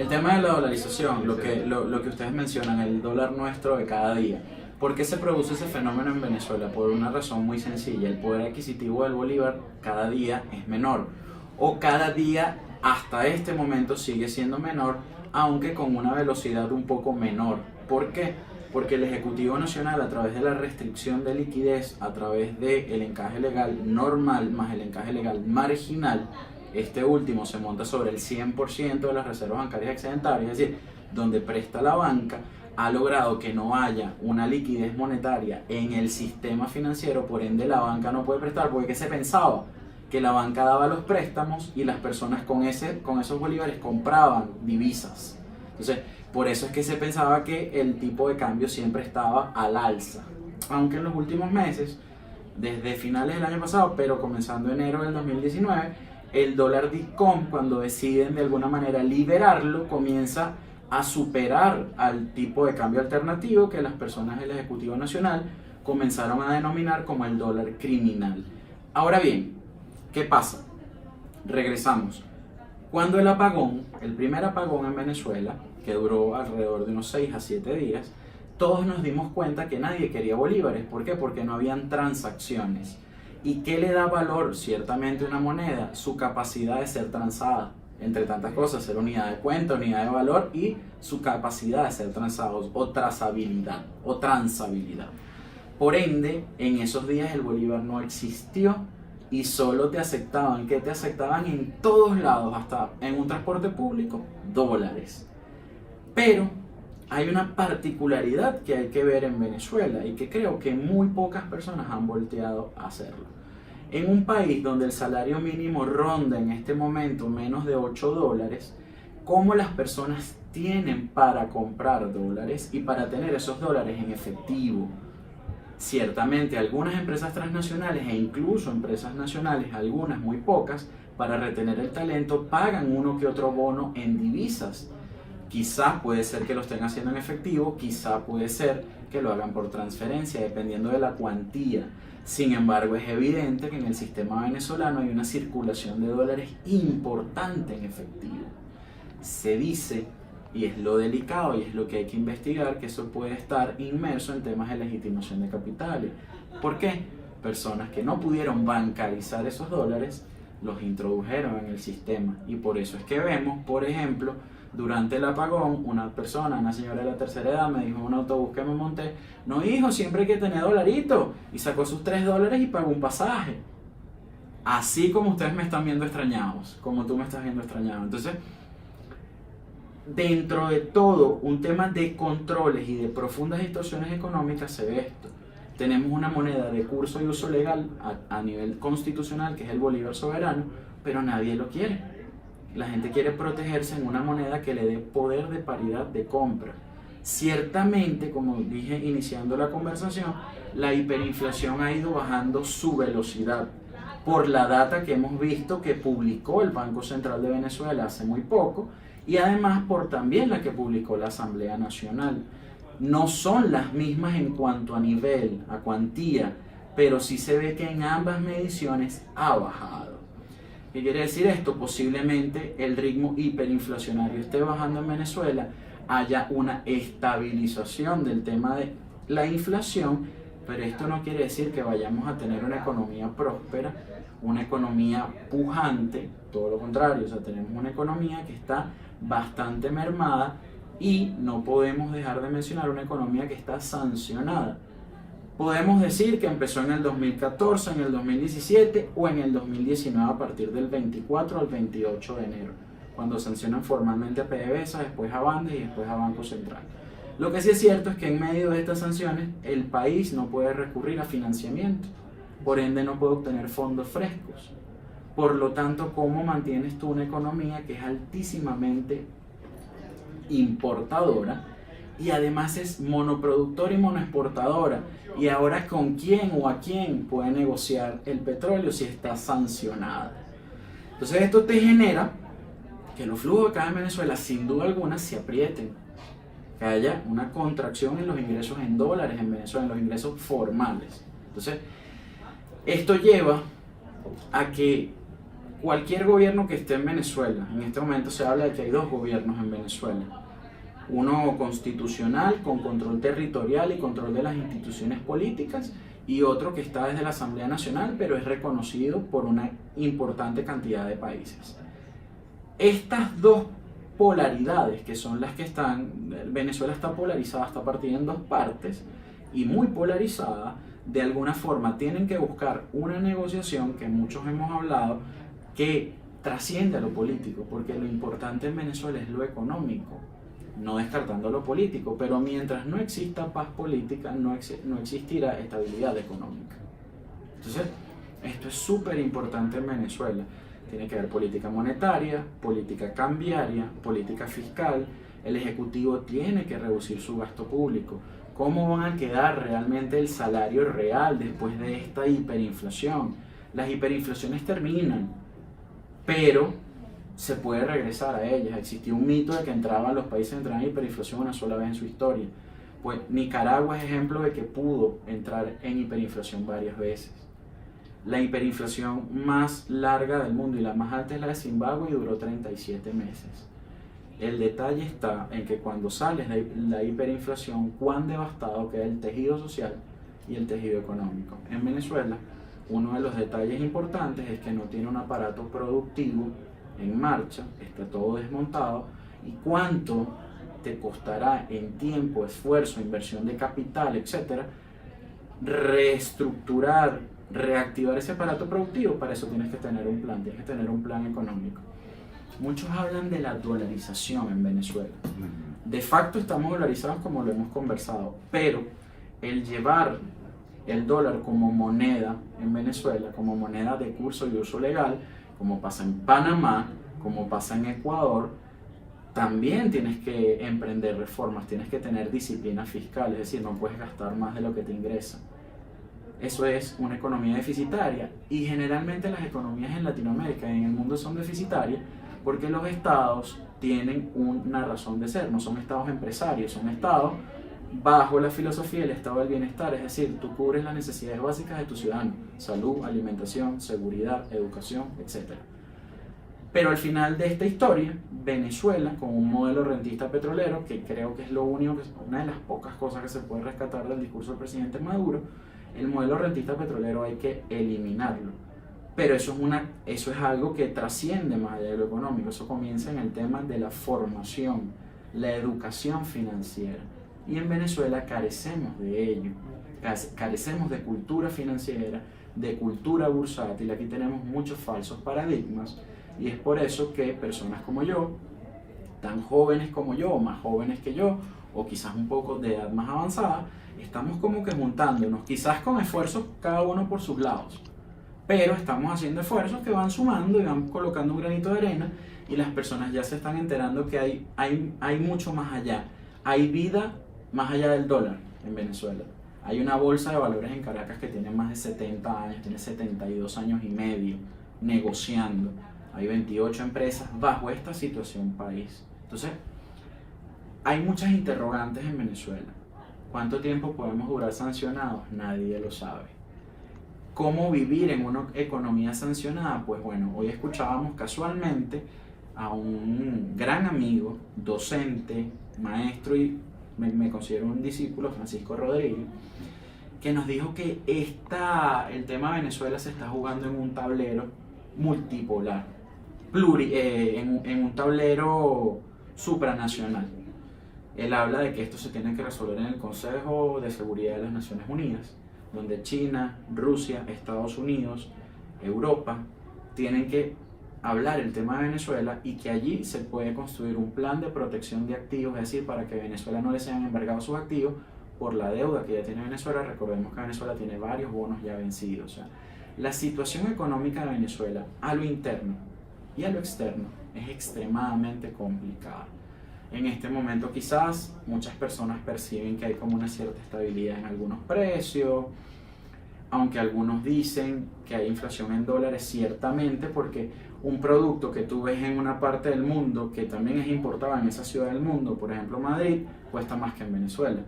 El tema de la dolarización, lo que ustedes mencionan, el dólar nuestro de cada día. ¿Por qué se produce ese fenómeno en Venezuela? Por una razón muy sencilla, el poder adquisitivo del bolívar cada día es menor, o cada día hasta este momento sigue siendo menor, aunque con una velocidad un poco menor. ¿Por qué? Porque el Ejecutivo Nacional, a través de la restricción de liquidez, a través del encaje legal normal más el encaje legal marginal, este último se monta sobre el 100% de las reservas bancarias excedentarias, es decir, donde presta la banca, ha logrado que no haya una liquidez monetaria en el sistema financiero, por ende la banca no puede prestar, porque ¿qué se pensaba? Que la banca daba los préstamos y las personas con esos bolívares compraban divisas. Entonces, por eso es que se pensaba que el tipo de cambio siempre estaba al alza. Aunque en los últimos meses, desde finales del año pasado, pero comenzando enero del 2019, el dólar DICOM, cuando deciden de alguna manera liberarlo, comienza a superar al tipo de cambio alternativo que las personas del Ejecutivo Nacional comenzaron a denominar como el dólar criminal. Ahora bien, ¿qué pasa? Regresamos. Cuando el primer apagón en Venezuela, que duró alrededor de unos 6 a 7 días, todos nos dimos cuenta que nadie quería bolívares. ¿Por qué? Porque no habían transacciones. ¿Y qué le da valor ciertamente a una moneda? Su capacidad de ser transada. Entre tantas cosas, ser unidad de cuenta, unidad de valor y su capacidad de ser transados o trazabilidad o transabilidad. Por ende, en esos días el bolívar no existió y solo te aceptaban, ¿qué te aceptaban? En todos lados, hasta en un transporte público, dólares. Pero hay una particularidad que hay que ver en Venezuela y que creo que muy pocas personas han volteado a hacerlo. En un país donde el salario mínimo ronda en este momento menos de $8, ¿cómo las personas tienen para comprar dólares y para tener esos dólares en efectivo? Ciertamente algunas empresas transnacionales e incluso empresas nacionales, algunas muy pocas, para retener el talento pagan uno que otro bono en divisas. Quizá puede ser que lo estén haciendo en efectivo, quizá puede ser que lo hagan por transferencia, dependiendo de la cuantía. Sin embargo, es evidente que en el sistema venezolano hay una circulación de dólares importante en efectivo. Se dice, y es lo delicado y es lo que hay que investigar, que eso puede estar inmerso en temas de legitimación de capitales. ¿Por qué? Personas que no pudieron bancarizar esos dólares los introdujeron en el sistema, y por eso es que vemos, por ejemplo, durante el apagón, una señora de la tercera edad, me dijo en un autobús que me monté: no, hijo, siempre hay que tener dolaritos, y sacó sus $3 y pagó un pasaje. Así como ustedes me están viendo extrañados, como tú me estás viendo extrañado. Entonces, dentro de todo un tema de controles y de profundas distorsiones económicas, se ve esto. Tenemos una moneda de curso y uso legal a nivel constitucional, que es el bolívar soberano, pero nadie lo quiere. La gente quiere protegerse en una moneda que le dé poder de paridad de compra. Ciertamente, como dije iniciando la conversación, la hiperinflación ha ido bajando su velocidad por la data que hemos visto que publicó el Banco Central de Venezuela hace muy poco, y además por también la que publicó la Asamblea Nacional. No son las mismas en cuanto a nivel, a cuantía, pero sí se ve que en ambas mediciones ha bajado. ¿Qué quiere decir esto? Posiblemente el ritmo hiperinflacionario esté bajando en Venezuela, haya una estabilización del tema de la inflación, pero esto no quiere decir que vayamos a tener una economía próspera, una economía pujante, todo lo contrario. O sea, tenemos una economía que está bastante mermada, y no podemos dejar de mencionar una economía que está sancionada. Podemos decir que empezó en el 2014, en el 2017 o en el 2019 a partir del 24 al 28 de enero, cuando sancionan formalmente a PDVSA, después a Bandes y después a Banco Central. Lo que sí es cierto es que en medio de estas sanciones el país no puede recurrir a financiamiento, por ende no puede obtener fondos frescos. Por lo tanto, ¿cómo mantienes tú una economía que es altísimamente importadora y además es monoproductora y monoexportadora? Y ahora, ¿con quién o a quién puede negociar el petróleo si está sancionada? Entonces esto te genera que los flujos de caja en Venezuela sin duda alguna se aprieten, que haya una contracción en los ingresos en dólares en Venezuela, en los ingresos formales. Entonces esto lleva a que cualquier gobierno que esté en Venezuela, en este momento se habla de que hay dos gobiernos en Venezuela, uno constitucional con control territorial y control de las instituciones políticas, y otro que está desde la Asamblea Nacional pero es reconocido por una importante cantidad de países. Estas dos polaridades, que son las que están, Venezuela está polarizada, está partida en dos partes y muy polarizada, de alguna forma tienen que buscar una negociación que muchos hemos hablado, que trasciende a lo político, porque lo importante en Venezuela es lo económico, no descartando lo político, pero mientras no exista paz política, no existirá estabilidad económica. Entonces, esto es súper importante en Venezuela. Tiene que haber política monetaria, política cambiaria, política fiscal. El Ejecutivo tiene que reducir su gasto público. ¿Cómo van a quedar realmente el salario real después de esta hiperinflación? Las hiperinflaciones terminan, pero se puede regresar a ellas. Existía un mito de que los países entraban en hiperinflación una sola vez en su historia. Pues Nicaragua es ejemplo de que pudo entrar en hiperinflación varias veces. La hiperinflación más larga del mundo y la más alta es la de Zimbabue y duró 37 meses. El detalle está en que cuando sale la hiperinflación, cuán devastado queda el tejido social y el tejido económico. En Venezuela, uno de los detalles importantes es que no tiene un aparato productivo en marcha, está todo desmontado, y cuánto te costará en tiempo, esfuerzo, inversión de capital, etcétera, reestructurar, reactivar ese aparato productivo. Para eso tienes que tener un plan, tienes que tener un plan económico. Muchos hablan de la dolarización en Venezuela. De facto estamos dolarizados, como lo hemos conversado, pero el llevar el dólar como moneda en Venezuela, como moneda de curso y uso legal, como pasa en Panamá, como pasa en Ecuador, también tienes que emprender reformas, tienes que tener disciplina fiscal, es decir, no puedes gastar más de lo que te ingresa. Eso es una economía deficitaria, y generalmente las economías en Latinoamérica y en el mundo son deficitarias porque los estados tienen una razón de ser, no son estados empresarios, son estados bajo la filosofía del estado del bienestar, es decir, tú cubres las necesidades básicas de tu ciudadano: salud, alimentación, seguridad, educación, etc. Pero al final de esta historia, Venezuela, con un modelo rentista petrolero, que creo que es lo único, una de las pocas cosas que se puede rescatar del discurso del presidente Maduro, el modelo rentista petrolero hay que eliminarlo. Pero eso es algo que trasciende más allá de lo económico. Eso comienza en el tema de la formación, la educación financiera. Y en Venezuela carecemos de ello, carecemos de cultura financiera, de cultura bursátil. Aquí tenemos muchos falsos paradigmas, y es por eso que personas como yo, tan jóvenes como yo, o más jóvenes que yo, o quizás un poco de edad más avanzada, estamos como que juntándonos, quizás con esfuerzos cada uno por sus lados, pero estamos haciendo esfuerzos que van sumando y van colocando un granito de arena, y las personas ya se están enterando que hay mucho más allá. Hay vida más allá del dólar en Venezuela. Hay una bolsa de valores en Caracas que tiene más de 70 años, tiene 72 años y medio negociando. Hay 28 empresas bajo esta situación país. Entonces, hay muchas interrogantes en Venezuela. ¿Cuánto tiempo podemos durar sancionados? Nadie lo sabe. ¿Cómo vivir en una economía sancionada? Pues bueno, hoy escuchábamos casualmente a un gran amigo, docente, maestro, y me considero un discípulo, Francisco Rodríguez, que nos dijo que el tema de Venezuela se está jugando en un tablero multipolar, en un tablero supranacional. Él habla de que esto se tiene que resolver en el Consejo de Seguridad de las Naciones Unidas, donde China, Rusia, Estados Unidos, Europa tienen que hablar el tema de Venezuela, y que allí se puede construir un plan de protección de activos, es decir, para que Venezuela no le sean embargados sus activos por la deuda que ya tiene Venezuela. Recordemos que Venezuela tiene varios bonos ya vencidos. O sea, la situación económica de Venezuela a lo interno y a lo externo es extremadamente complicada. En este momento quizás muchas personas perciben que hay como una cierta estabilidad en algunos precios, aunque algunos dicen que hay inflación en dólares, ciertamente, porque un producto que tú ves en una parte del mundo que también es importado en esa ciudad del mundo, por ejemplo Madrid, cuesta más que en Venezuela.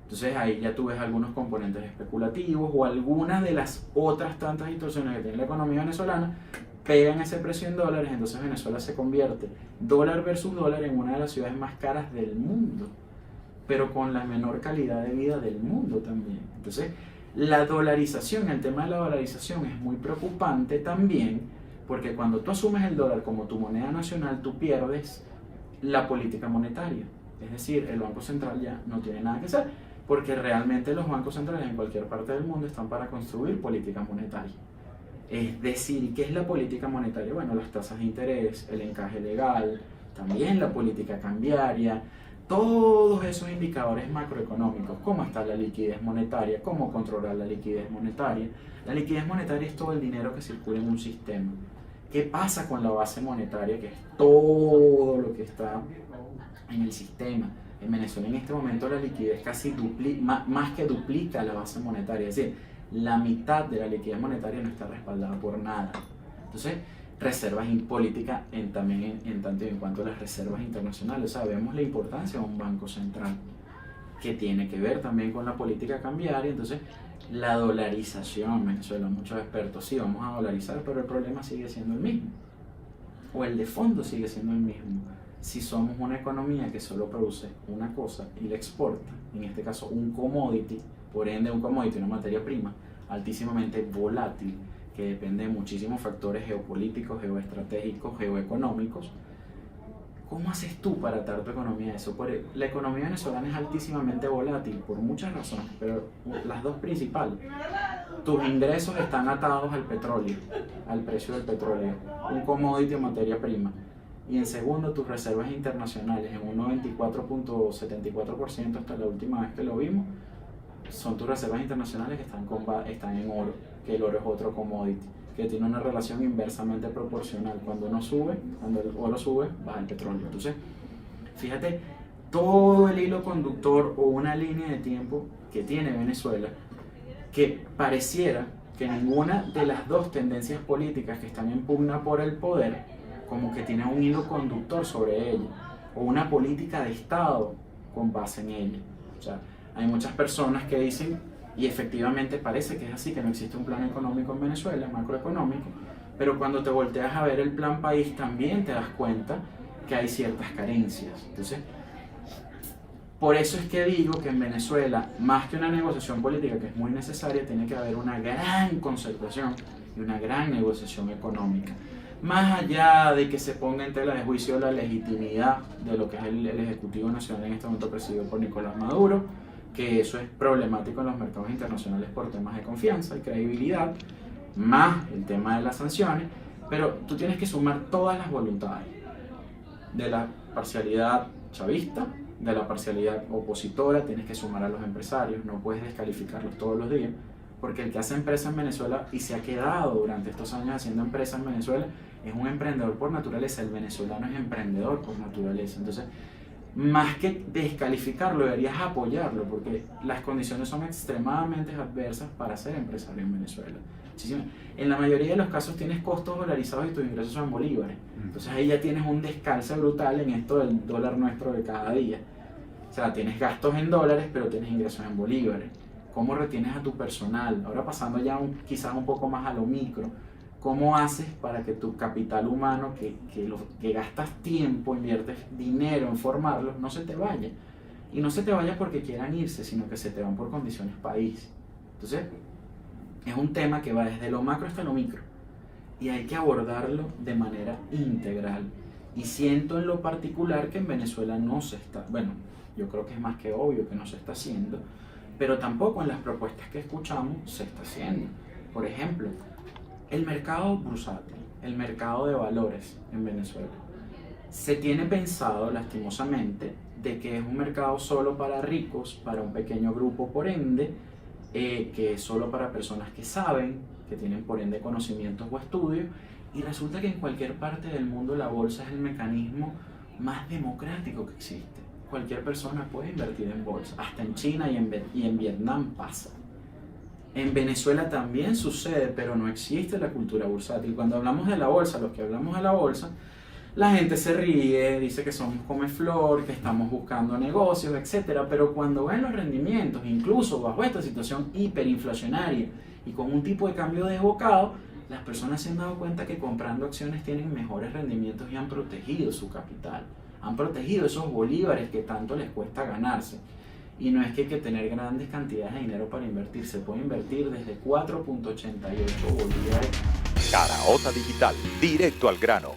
Entonces ahí ya tú ves algunos componentes especulativos o algunas de las otras tantas situaciones que tiene la economía venezolana, pegan ese precio en dólares, entonces Venezuela se convierte, dólar versus dólar, en una de las ciudades más caras del mundo, pero con la menor calidad de vida del mundo también. Entonces, la dolarización, el tema de la dolarización es muy preocupante también, porque cuando tú asumes el dólar como tu moneda nacional, tú pierdes la política monetaria. Es decir, el Banco Central ya no tiene nada que hacer, porque realmente los bancos centrales en cualquier parte del mundo están para construir política monetaria. Es decir, ¿qué es la política monetaria? Bueno, las tasas de interés, el encaje legal, también la política cambiaria, todos esos indicadores macroeconómicos, cómo está la liquidez monetaria, cómo controlar la liquidez monetaria. La liquidez monetaria es todo el dinero que circula en un sistema. ¿Qué pasa con la base monetaria, que es todo lo que está en el sistema? En Venezuela en este momento la liquidez casi más que duplica la base monetaria, es decir, la mitad de la liquidez monetaria no está respaldada por nada. Entonces, reservas políticas también en tanto y en cuanto a las reservas internacionales. O sea, vemos la importancia de un banco central, que tiene que ver también con la política cambiaria. Entonces, la dolarización, Venezuela, muchos expertos, sí, vamos a dolarizar, pero el problema sigue siendo el mismo, o el de fondo sigue siendo el mismo. Si somos una economía que solo produce una cosa y la exporta, en este caso un commodity, por ende un commodity, una materia prima altísimamente volátil, que depende de muchísimos factores geopolíticos, geoestratégicos, geoeconómicos, ¿cómo haces tú para atar tu economía a eso? La economía venezolana es altísimamente volátil por muchas razones, pero las dos principales: tus ingresos están atados al petróleo, al precio del petróleo, un commodity o materia prima. Y en segundo, tus reservas internacionales, en un 94.74% hasta la última vez que lo vimos, son tus reservas internacionales que están en oro, que el oro es otro commodity, que tiene una relación inversamente proporcional. Cuando el oro sube, baja el petróleo. Entonces, fíjate todo el hilo conductor o una línea de tiempo que tiene Venezuela, que pareciera que ninguna de las dos tendencias políticas que están en pugna por el poder como que tiene un hilo conductor sobre ella, o una política de Estado con base en ella. O sea, hay muchas personas que dicen, y efectivamente parece que es así, que no existe un plan económico en Venezuela, macroeconómico, pero cuando te volteas a ver el plan país también te das cuenta que hay ciertas carencias. Entonces, por eso es que digo que en Venezuela, más que una negociación política, que es muy necesaria, tiene que haber una gran concertación y una gran negociación económica. Más allá de que se ponga en tela de juicio la legitimidad de lo que es el Ejecutivo Nacional en este momento presidido por Nicolás Maduro, que eso es problemático en los mercados internacionales por temas de confianza y credibilidad, más el tema de las sanciones, pero tú tienes que sumar todas las voluntades, de la parcialidad chavista, de la parcialidad opositora, tienes que sumar a los empresarios, no puedes descalificarlos todos los días, porque el que hace empresa en Venezuela y se ha quedado durante estos años haciendo empresa en Venezuela es un emprendedor por naturaleza. El venezolano es emprendedor por naturaleza. Entonces, más que descalificarlo, deberías apoyarlo, porque las condiciones son extremadamente adversas para ser empresario en Venezuela. En la mayoría de los casos tienes costos dolarizados y tus ingresos son en bolívares. Entonces ahí ya tienes un descalce brutal en esto del dólar nuestro de cada día. O sea, tienes gastos en dólares, pero tienes ingresos en bolívares. ¿Cómo retienes a tu personal? Ahora pasando ya quizás un poco más a lo micro, ¿cómo haces para que tu capital humano, que gastas tiempo, inviertes dinero en formarlos, no se te vaya? Y no se te vaya porque quieran irse, sino que se te van por condiciones país. Entonces, es un tema que va desde lo macro hasta lo micro, y hay que abordarlo de manera integral. Y siento en lo particular que en Venezuela no se está, bueno, yo creo que es más que obvio que no se está haciendo, pero tampoco en las propuestas que escuchamos se está haciendo. Por ejemplo, el mercado bursátil, el mercado de valores en Venezuela, se tiene pensado lastimosamente de que es un mercado solo para ricos, para un pequeño grupo por ende, que es solo para personas que saben, que tienen por ende conocimientos o estudios, y resulta que en cualquier parte del mundo la bolsa es el mecanismo más democrático que existe. Cualquier persona puede invertir en bolsa, hasta en China y en Vietnam pasa. En Venezuela también sucede, pero no existe la cultura bursátil. Cuando hablamos de la bolsa, los que hablamos de la bolsa, la gente se ríe, dice que somos comeflor, que estamos buscando negocios, etc. Pero cuando ven los rendimientos, incluso bajo esta situación hiperinflacionaria y con un tipo de cambio desbocado, las personas se han dado cuenta que comprando acciones tienen mejores rendimientos y han protegido su capital, han protegido esos bolívares que tanto les cuesta ganarse. Y no es que hay que tener grandes cantidades de dinero para invertir, se puede invertir desde 4.88 bolívares. Caraota Digital, directo al grano.